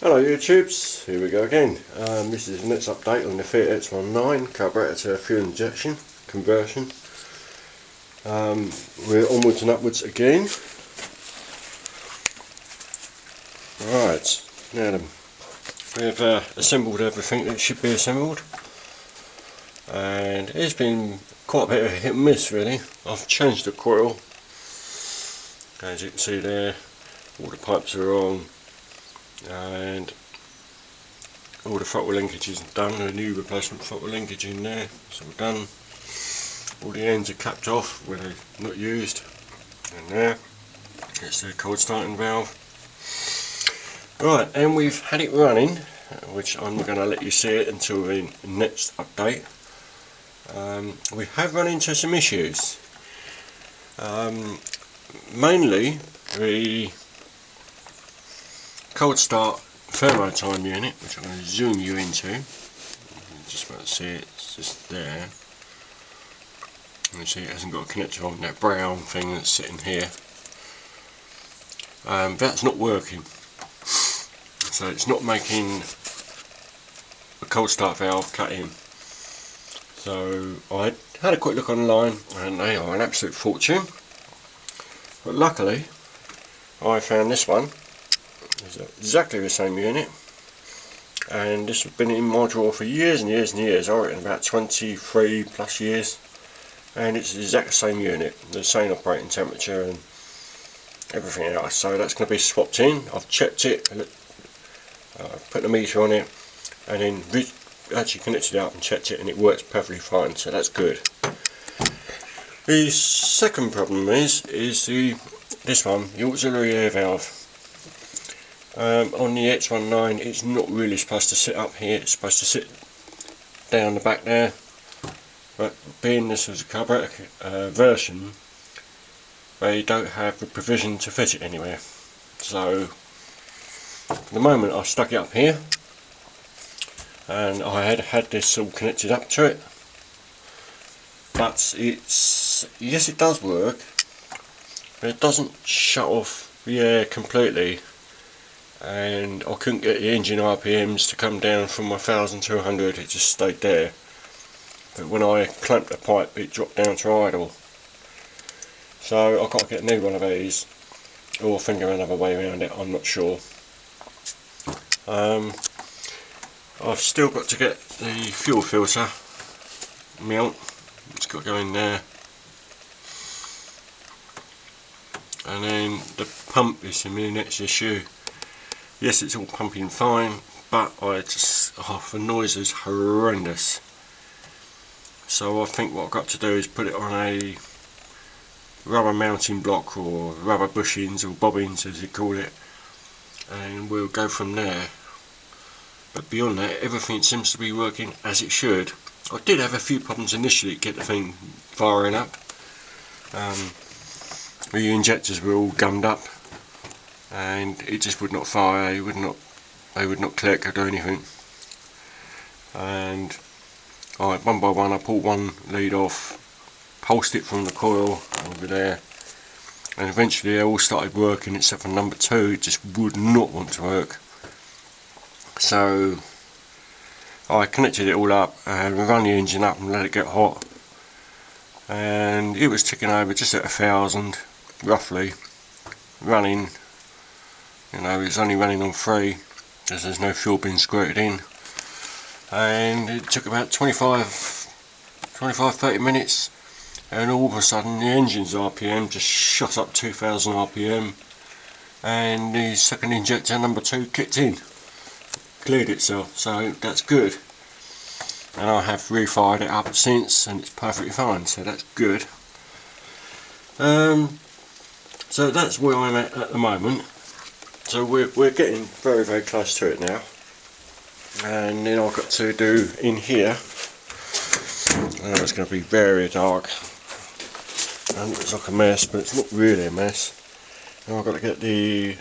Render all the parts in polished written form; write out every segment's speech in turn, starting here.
Hello YouTubes, here we go again. This is the next update on the Fiat X19 carburetor to fuel injection conversion. We're onwards and upwards again. Right, now then, we've assembled everything that should be assembled, and it's been quite a bit of a hit and miss really. I've changed the coil, as you can see there, all the pipes are on, and all the throttle linkages are done. A new replacement throttle linkage in there, it's all done. All the ends are capped off where they're not used, and there, it's the cold starting valve. Right, and we've had it running, which I'm not going to let you see it until the next update. We have run into some issues, mainly the cold start thermo time unit, which I'm going to zoom you into. You just about to see it, it's just there. You see it hasn't got a connector on, that brown thing that's sitting here. That's not working, so it's not making a cold start valve cut in. So I had a quick look online, and they are an absolute fortune, but luckily I found this one. It's exactly the same unit, and this has been in my drawer for years and years and years. I reckon about 23 plus years, and it's the exact same unit, the same operating temperature and everything else. So that's going to be swapped in. I've checked it, put the meter on it, and then actually connected it up and checked it, and it works perfectly fine, so that's good. The second problem is this one, the auxiliary air valve. On the X19 it's not really supposed to sit up here, it's supposed to sit down the back there, but being this is a carburetor version, they don't have the provision to fit it anywhere. So for the moment I stuck it up here, and I had this all connected up to it, but yes, it does work, but it doesn't shut off the air completely, and I couldn't get the engine RPMs to come down from 1000 to 100, it just stayed there. But when I clamped the pipe, it dropped down to idle. So I've got to get a new one of these, or think of another way around it, I'm not sure. I've still got to get the fuel filter mount, it's got to go in there, and then the pump is the next issue. Yes, it's all pumping fine, but the noise is horrendous. So I think what I've got to do is put it on a rubber mounting block, or rubber bushings, or bobbins as you call it, and we'll go from there. But beyond that, everything seems to be working as it should. I did have a few problems initially to get the thing firing up. The injectors were all gummed up, and it just would not fire. They would not click or do anything. And one by one I pulled one lead off, pulsed it from the coil over there, and eventually they all started working except for number 2. It just would not want to work. So I connected it all up and run the engine up and let it get hot, and it was ticking over just at 1000 roughly, running. You know, it's only running on 3 as there's no fuel being squirted in, and it took about 25-30 minutes, and all of a sudden the engine's RPM just shot up 2000 RPM, and the second injector, number 2, kicked in, cleared itself, so that's good. And I have refired it up since, and it's perfectly fine, so that's good. So that's where I'm at the moment. So we're getting very, very close to it now, and then I've got to do in here. I know it's going to be very dark and it looks like a mess, but it's not really a mess. Now I've got to get the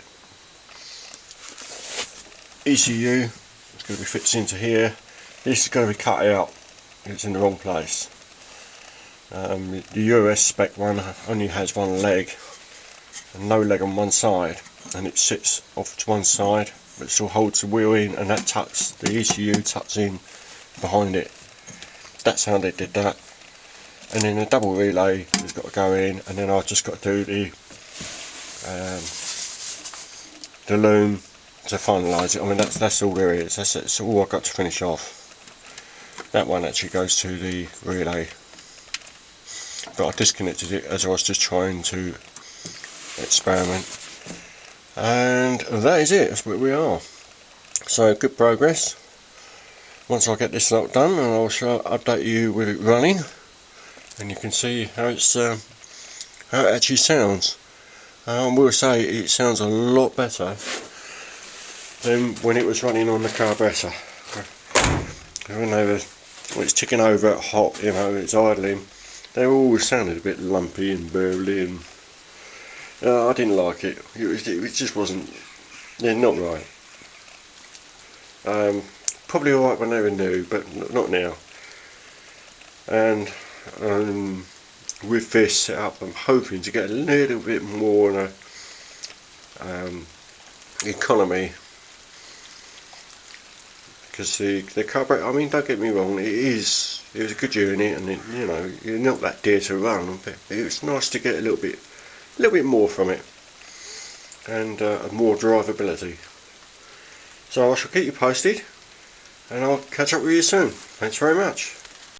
ECU. It's going to be fixed into here. This is going to be cut out, it's in the wrong place. The US spec one only has one leg and no leg on one side, and it sits off to one side, but still holds the wheel in, and that tucks, the ECU tucks in behind it. That's how they did that. And then a double relay has got to go in, and then I've just got to do the loom to finalise it. I mean, that's all there is. That's all I've got to finish off. That one actually goes to the relay, but I disconnected it as I was just trying to experiment. And that is it. That's where we are. So good progress. Once I get this lot done, and I'll update you with it running, and you can see how it's how it actually sounds. I will say it sounds a lot better than when it was running on the carburetor. Even though when it's ticking over at hot, you know, it's idling, they always sounded a bit lumpy and burly, and I didn't like it. It just wasn't. They're not right. Probably alright when they were new, but not now. And with this setup, I'm hoping to get a little bit more on a economy, because the carburetor, I mean, don't get me wrong, it was a good unit, and you know, you're not that dear to run, but it was nice to get a little bit more from it, and more drivability. So I shall keep you posted, and I'll catch up with you soon. Thanks very much.